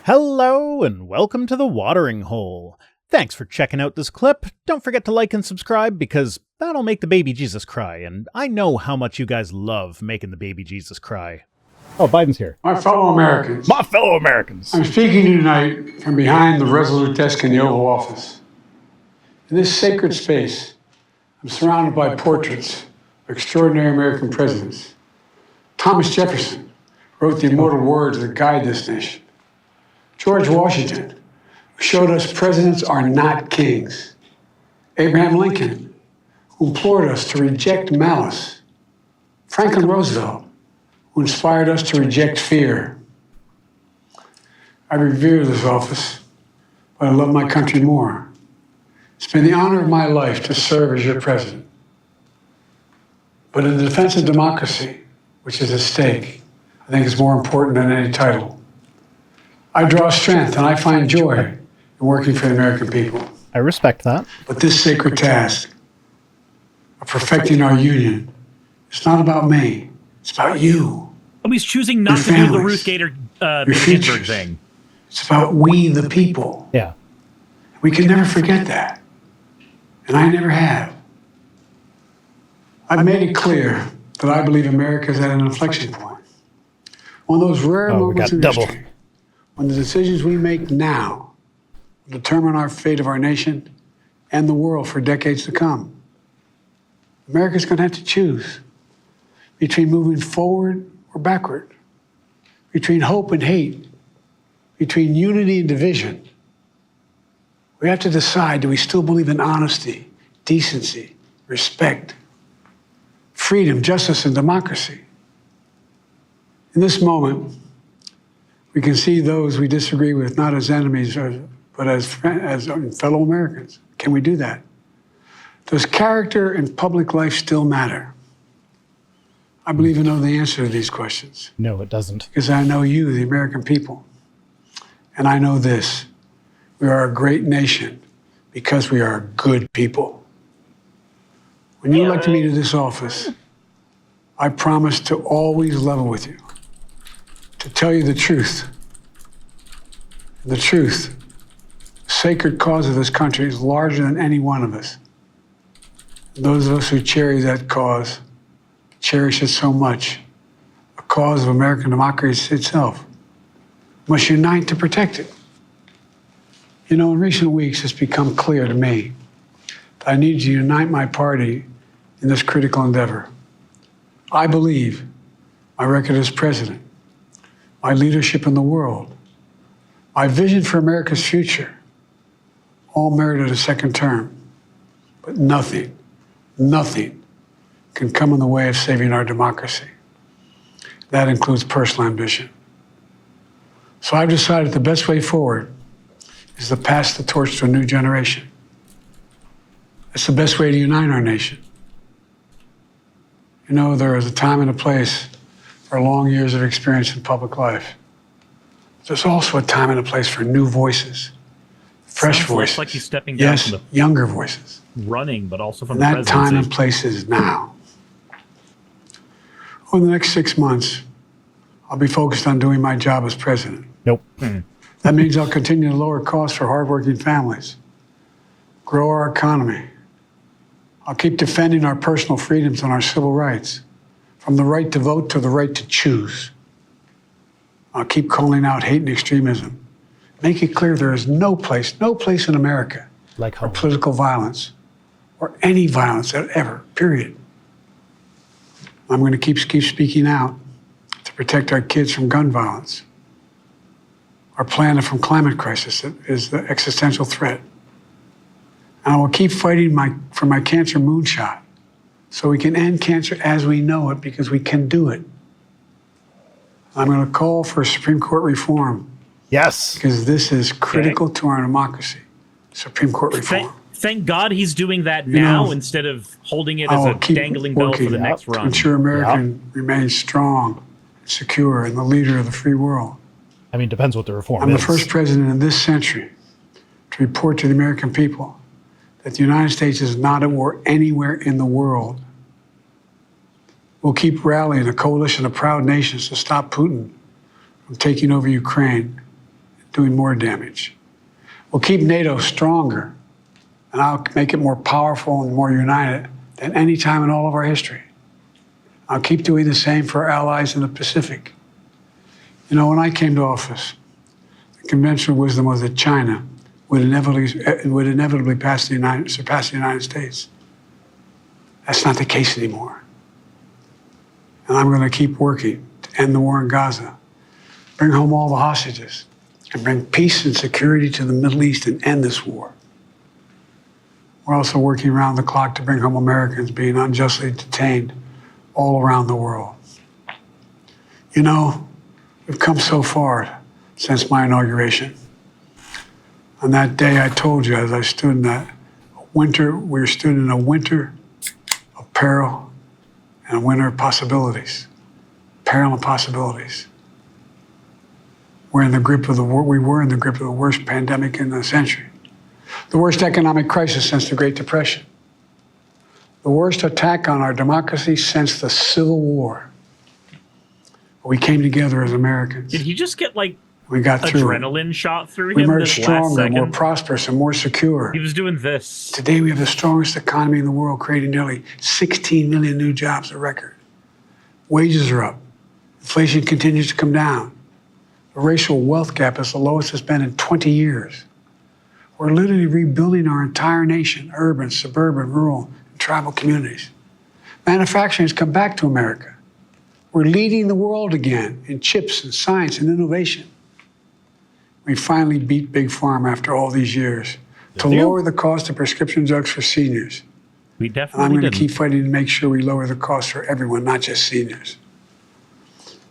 Hello and welcome to the Watering Hole. Thanks for checking out this clip. Don't forget to like and subscribe because that'll make the baby Jesus cry, and I know how much you guys love making the baby Jesus cry. Oh, Biden's here. My fellow Americans. My fellow Americans. I'm speaking to you tonight from behind the resolute desk in the Oval Office. In this sacred space, I'm surrounded by portraits of extraordinary American presidents. Thomas Jefferson wrote the immortal words that guide this nation. George Washington showed us presidents are not kings. Abraham Lincoln, who implored us to reject malice. Franklin Roosevelt, who inspired us to reject fear. I revere this office, but I love my country more. It's been the honor of my life to serve as your president. But in the defense of democracy, which is at stake, I think it's more important than any title. I draw strength and I find joy in working for the American people. I respect that. But this sacred task of perfecting our union, it's not about me. It's about you. Oh, he's choosing not to do the Ruth Gator Ginsburg thing. It's about we, the people. Yeah. We can never forget that. And I never have. I've made it clear that I believe America is at an inflection point. One of those rare moments in history when the decisions we make now will determine our fate of our nation and the world for decades to come. America's going to have to choose between moving forward or backward, between hope and hate, between unity and division. We have to decide, do we still believe in honesty, decency, respect, freedom, justice, and democracy? In this moment, we can see those we disagree with not as enemies, but as fellow Americans. Can we do that? Does character in public life still matter? I believe I know the answer to these questions. No, it doesn't. Because I know you, the American people. And I know this. We are a great nation because we are good people. When you elect me to this office, I promise to always level with you, to tell you the truth. The truth. The sacred cause of this country is larger than any one of us. Those of us who cherish that cause cherish it so much. A cause of American democracy itself must unite to protect it. You know, in recent weeks, it's become clear to me that I need to unite my party in this critical endeavor. I believe my record as president, my leadership in the world, my vision for America's future, all merited a second term. But nothing can come in the way of saving our democracy. That includes personal ambition. So I've decided the best way forward is to pass the torch to a new generation. It's the best way to unite our nation. You know, there is a time and a place for long years of experience in public life. There's also a time and a place for new voices, fresh voices. Like he's stepping down from the younger voices. Running, but also from and the that presidency. time and place is now. Over the next 6 months, I'll be focused on doing my job as president. Nope. That means I'll continue to lower costs for hardworking families, grow our economy. I'll keep defending our personal freedoms and our civil rights, from the right to vote to the right to choose. I'll keep calling out hate and extremism. Make it clear there is no place in America for political violence or any violence ever, period. I'm going to keep speaking out to protect our kids from gun violence. Our planet from climate crisis is the existential threat. And I will keep fighting for my cancer moonshot so we can end cancer as we know it, because we can do it. I'm going to call for Supreme Court reform. Yes. Because this is critical to our democracy. Supreme Court reform. Thank God he's doing that now instead of holding it as a dangling bell for the next run. To ensure America remains strong, secure, and the leader of the free world. I mean, depends what the reform is. I'm the first president in this century to report to the American people that the United States is not at war anywhere in the world. We'll keep rallying a coalition of proud nations to stop Putin from taking over Ukraine, doing more damage. We'll keep NATO stronger, and I'll make it more powerful and more united than any time in all of our history. I'll keep doing the same for our allies in the Pacific. You know, when I came to office, the conventional wisdom was that China would inevitably surpass the United States. That's not the case anymore. And I'm going to keep working to end the war in Gaza, bring home all the hostages, and bring peace and security to the Middle East and end this war. We're also working around the clock to bring home Americans being unjustly detained all around the world. You know, we've come so far since my inauguration. On that day, I told you, as I stood in that winter, we stood in a winter of peril and a winter of possibilities. Peril and possibilities. We were in the grip of the worst pandemic in the century, the worst economic crisis since the Great Depression, the worst attack on our democracy since the Civil War. We came together as Americans. Did he just get like we got through adrenaline shot through him? We emerged this last stronger, second? more prosperous, and more secure. He was doing this. Today we have the strongest economy in the world, creating nearly 16 million new jobs, a record. Wages are up. Inflation continues to come down. The racial wealth gap is the lowest it's been in 20 years. We're literally rebuilding our entire nation, urban, suburban, rural, and tribal communities. Manufacturing has come back to America. We're leading the world again in chips and science and innovation. We finally beat Big Pharma after all these years to lower the cost of prescription drugs for seniors. We definitely And I'm going didn't. to keep fighting to make sure we lower the cost for everyone, not just seniors.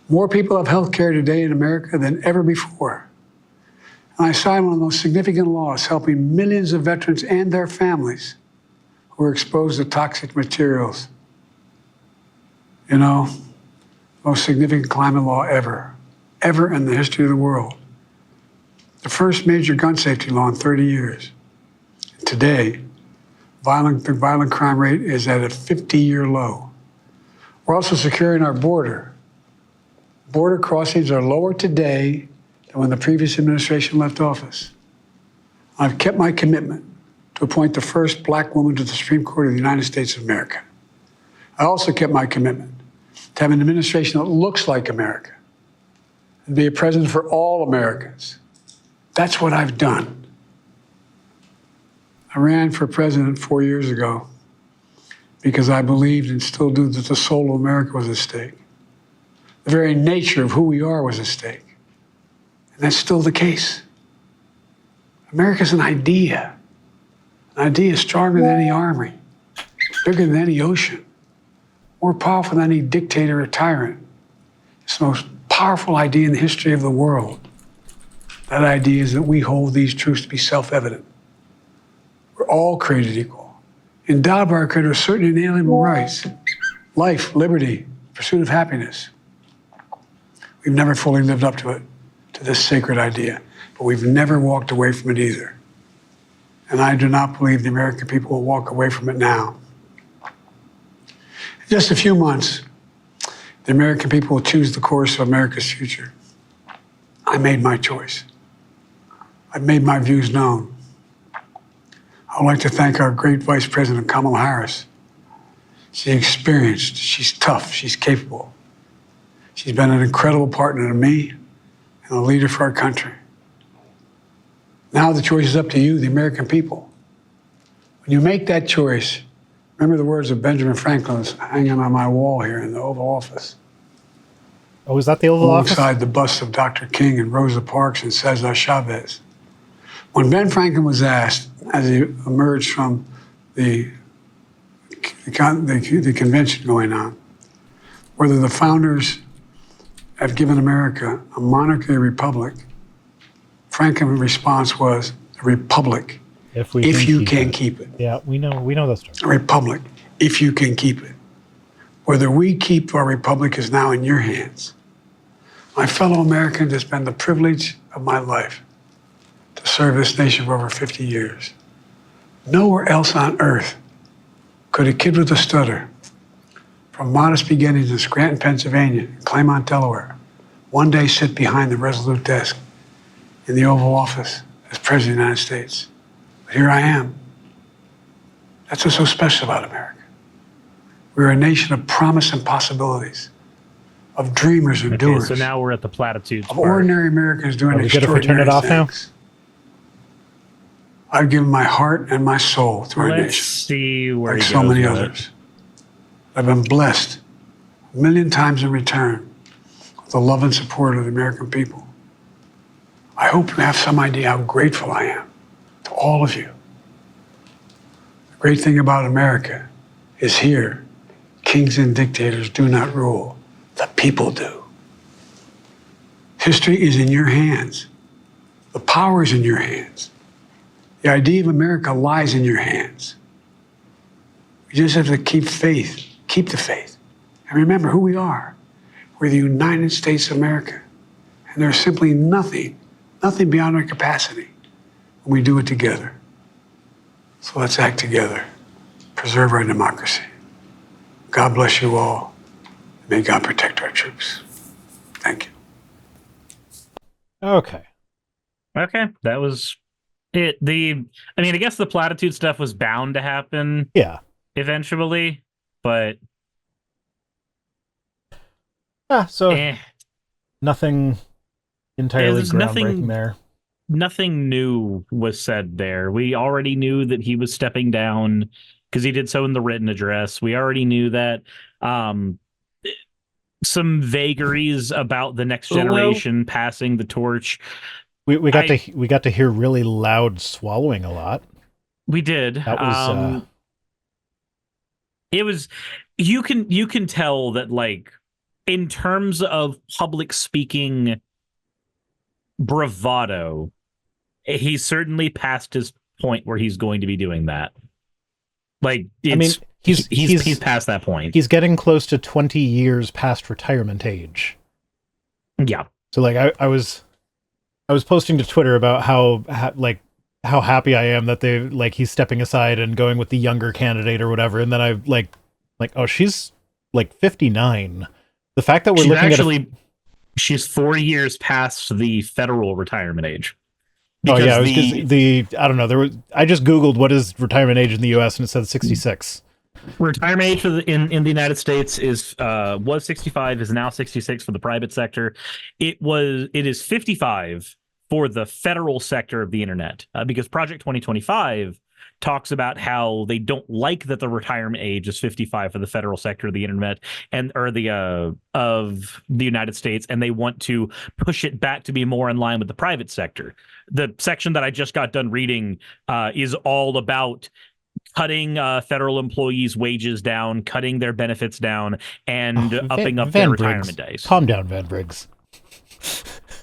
More people have health care today in America than ever before. And I signed one of the most significant laws helping millions of veterans and their families who are exposed to toxic materials. You know, most significant climate law ever in the history of the world. The first major gun safety law in 30 years. Today, the violent crime rate is at a 50-year low. We're also securing our border. Border crossings are lower today than when the previous administration left office. I've kept my commitment to appoint the first black woman to the Supreme Court of the United States of America. I also kept my commitment to have an administration that looks like America and be a president for all Americans. That's what I've done. I ran for president 4 years ago because I believed and still do that the soul of America was at stake. The very nature of who we are was at stake. And that's still the case. America's an idea. An idea stronger than any army, bigger than any ocean, more powerful than any dictator or tyrant. It's the most powerful idea in the history of the world. That idea is that we hold these truths to be self-evident. We're all created equal, endowed by our Creator with certain inalienable rights: life, liberty, pursuit of happiness. We've never fully lived up to it, to this sacred idea, but we've never walked away from it either. And I do not believe the American people will walk away from it now. In just a few months, the American people will choose the course of America's future. I made my choice. I've made my views known. I would like to thank our great Vice President Kamala Harris. She's experienced, she's tough, she's capable. She's been an incredible partner to me and a leader for our country. Now the choice is up to you, the American people. When you make that choice, remember the words of Benjamin Franklin that's hanging on my wall here in the Oval Office. Oh, is that the Oval Office? Alongside the busts of Dr. King and Rosa Parks and Cesar Chavez. When Ben Franklin was asked, as he emerged from the convention going on, whether the founders have given America a monarchy or republic, Franklin's response was a republic, if you can keep it. Yeah, we know that's true. A republic, if you can keep it. Whether we keep our republic is now in your hands. My fellow Americans, it's been the privilege of my life to serve this nation for over 50 years. Nowhere else on earth could a kid with a stutter, from modest beginnings in Scranton, Pennsylvania, and Claymont, Delaware, one day sit behind the resolute desk in the Oval Office as President of the United States. But here I am. That's what's so special about America. We're a nation of promise and possibilities, of dreamers and doers. So now we're at the platitudes. Of ordinary Americans doing extraordinary things. Turn it off now? I've given my heart and my soul to our nation. Let's see where like so many others. I've been blessed a million times in return with the love and support of the American people. I hope you have some idea how grateful I am to all of you. The great thing about America is here, kings and dictators do not rule, the people do. History is in your hands. The power is in your hands. The idea of America lies in your hands. We just have to keep faith, keep the faith, and remember who we are. We're the United States of America, and there's simply nothing beyond our capacity when we do it together. So let's act together, preserve our democracy. God bless you all. May God protect our troops. Thank you. Okay, that was it. I guess the platitude stuff was bound to happen. Yeah. Eventually, but nothing entirely groundbreaking there. Nothing new was said there. We already knew that he was stepping down because he did so in the written address. We already knew that some vagaries about the next generation passing the torch. We got to hear really loud swallowing a lot. We did. That was it was you can tell that, like, in terms of public speaking bravado, he's certainly past his point where he's going to be doing that. Like, he's past that point. He's getting close to 20 years past retirement age. Yeah. So, like, I was posting to Twitter about how happy I am that he's stepping aside and going with the younger candidate or whatever. And then I oh, she's like 59. The fact that she's 4 years past the federal retirement age. Oh yeah, I don't know. I just Googled what is retirement age in the U.S. and it said 66. Retirement age in the United States was 65, is now 66 for the private sector. It is 55 for the federal sector of the internet, because Project 2025 talks about how they don't like that the retirement age is 55 for the federal sector of the internet of the United States, and they want to push it back to be more in line with the private sector. The section that I just got done reading is all about cutting federal employees' wages down, cutting their benefits down, and upping up their retirement days. Calm down, Van Briggs.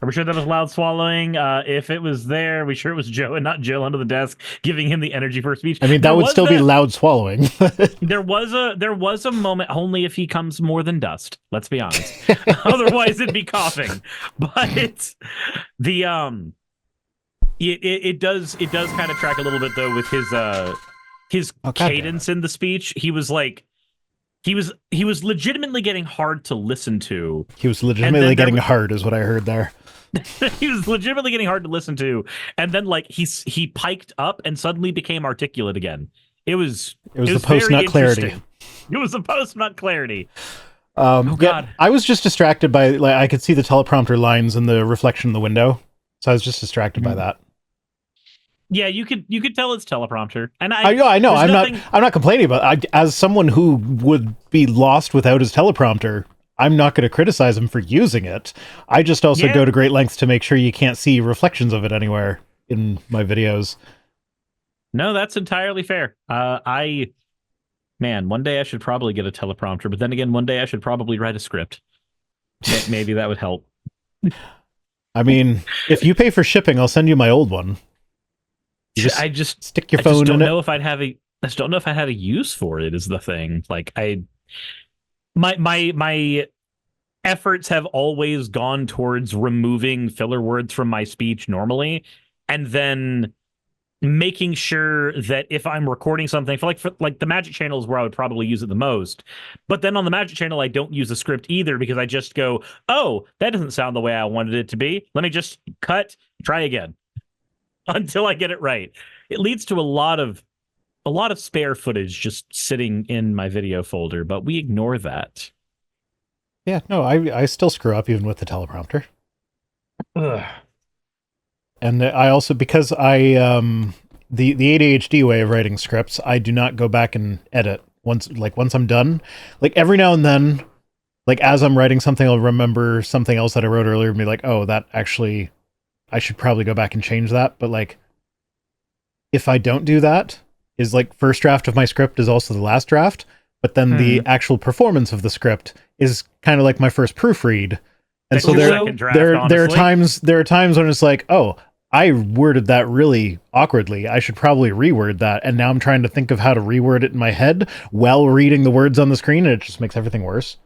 Are we sure that was loud swallowing? If it was there, we sure it was Joe and not Jill under the desk giving him the energy for speech. I mean, that would still be loud swallowing. There was a moment, only if he comes more than dust. Let's be honest. Otherwise, it'd be coughing. But the it does kind of track a little bit though with his cadence in the speech. He was legitimately getting hard to listen to. He was legitimately getting hard, is what I heard there. He was legitimately getting hard to listen to, and then he piked up and suddenly became articulate again. It was the post-nut clarity. It was the post-nut clarity. God! Yeah, I was just distracted by I could see the teleprompter lines in the reflection in the window, so I was just distracted by that. Yeah, you could tell it's teleprompter, and I know. I'm not complaining about it. As someone who would be lost without his teleprompter, I'm not going to criticize him for using it. I just also go to great lengths to make sure you can't see reflections of it anywhere in my videos. No, that's entirely fair. One day I should probably get a teleprompter, but then again, one day I should probably write a script. Maybe that would help. I mean, if you pay for shipping, I'll send you my old one. I just stick your phone in it. I just don't know if I had a use for it, is the thing. Like, my efforts have always gone towards removing filler words from my speech normally, and then making sure that if I'm recording something for the Magic Channel is where I would probably use it the most. But then on the Magic Channel, I don't use the script either, because I just go, oh, that doesn't sound the way I wanted it to be. Let me just cut Try again until I get it right. It leads to a lot of spare footage just sitting in my video folder, but we ignore that. Yeah, no, I still screw up even with the teleprompter. Ugh. And I also, because I the ADHD way of writing scripts, I do not go back and edit once I'm done. Like every now and then, like as I'm writing something, I'll remember something else that I wrote earlier and be like, oh, that actually, I should probably go back and change that. But like, if I don't do that, is like first draft of my script is also the last draft, but then the actual performance of the script is kind of like my first proofread. And so there are times when it's like, oh, I worded that really awkwardly. I should probably reword that. And now I'm trying to think of how to reword it in my head while reading the words on the screen, and it just makes everything worse.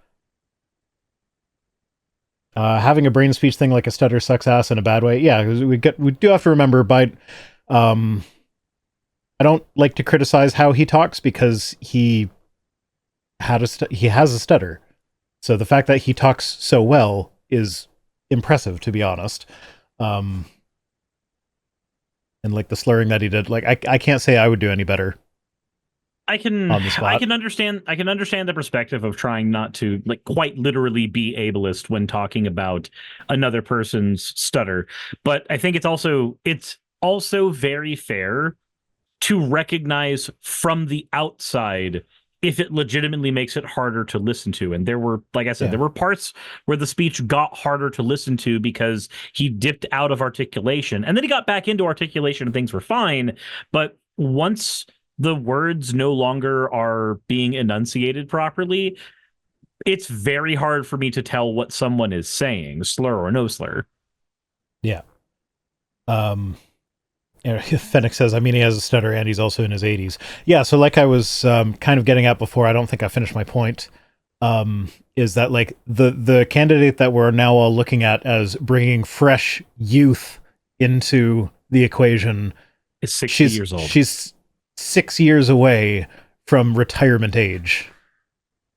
Having a brain speech thing like a stutter sucks ass in a bad way. Yeah, we do have to remember, but I don't like to criticize how he talks because he has a stutter. So the fact that he talks so well is impressive, to be honest. And like the slurring that he did, like I can't say I would do any better. I can understand the perspective of trying not to like quite literally be ableist when talking about another person's stutter, but I think it's also very fair to recognize from the outside if it legitimately makes it harder to listen to. And there were, like I said, there were parts where the speech got harder to listen to because he dipped out of articulation, and then he got back into articulation and things were fine. But once the words no longer are being enunciated properly, it's very hard for me to tell what someone is saying, slur or no slur. Yeah. Fennec says, I mean, he has a stutter and he's also in his 80s. Yeah, so like I was kind of getting at before, I don't think I finished my point, is that like the candidate that we're now all looking at as bringing fresh youth into the equation is 60 years old. She's 6 years away from retirement age.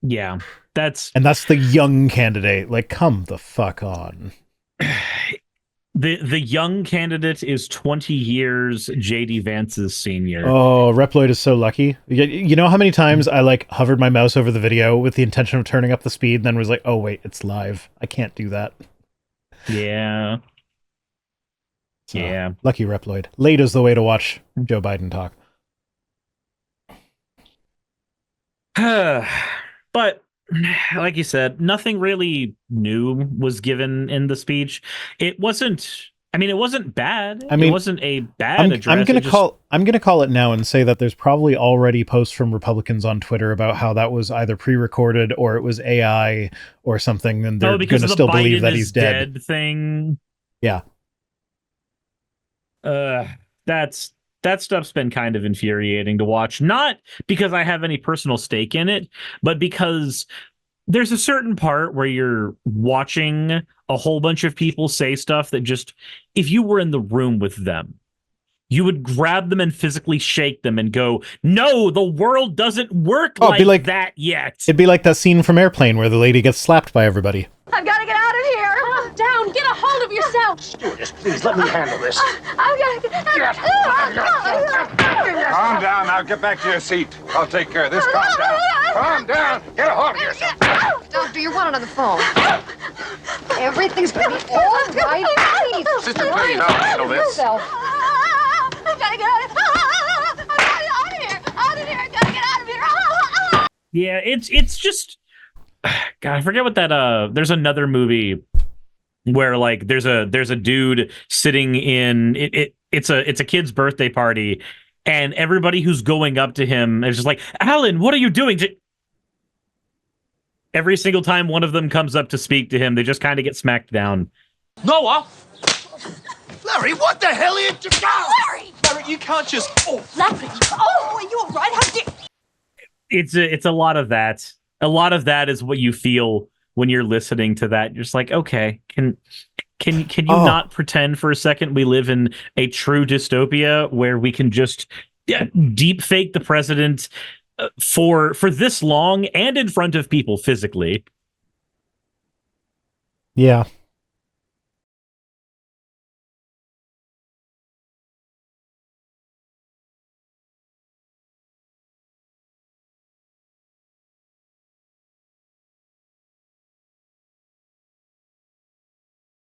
Yeah, that's the young candidate. Like, come the fuck on. The young candidate is 20 years JD Vance's senior. Oh, Reploid is so lucky. You know how many times I like hovered my mouse over the video with the intention of turning up the speed and then was like, oh wait, it's live. I can't do that. Yeah. So, yeah. Lucky Reploid. Late is the way to watch Joe Biden talk. But like you said, nothing really new was given in the speech. It wasn't bad. It wasn't a bad address. I'm gonna call it now and say that there's probably already posts from Republicans on Twitter about how that was either pre-recorded or it was AI or something, and they're gonna still believe that he's dead thing. Yeah. That stuff's been kind of infuriating to watch, not because I have any personal stake in it, but because there's a certain part where you're watching a whole bunch of people say stuff that just, if you were in the room with them, you would grab them and physically shake them and go, no, the world doesn't work like that yet. It'd be like that scene from Airplane where the lady gets slapped by everybody. I've got to get out of here. Calm down. Get a hold of yourself. Stewardess, please let me handle this. I've got to get Calm down. Now get back to your seat. I'll take care of this. Calm down. Calm down. Get a hold of yourself. Doctor, you're wanted on the phone. Everything's going to be all right. Please. Sister, please, I'll handle this. I've got to get out of here. Out of here. I've got to get out of here. Yeah, it's just... God, I forget what that there's another movie where like there's a dude sitting in it's a kid's birthday party, and everybody who's going up to him is just like, Alan, what are you doing? Every single time one of them comes up to speak to him, they just kind of get smacked down. Noah! Larry, what the hell are you doing? Larry! Larry, you can't just... Oh, Larry! Oh, are you all right? How did... It's a lot of that. A lot of that is what you feel when you're listening to that. You're just like, okay, can you not pretend for a second we live in a true dystopia where we can just deep fake the president for this long and in front of people physically? Yeah.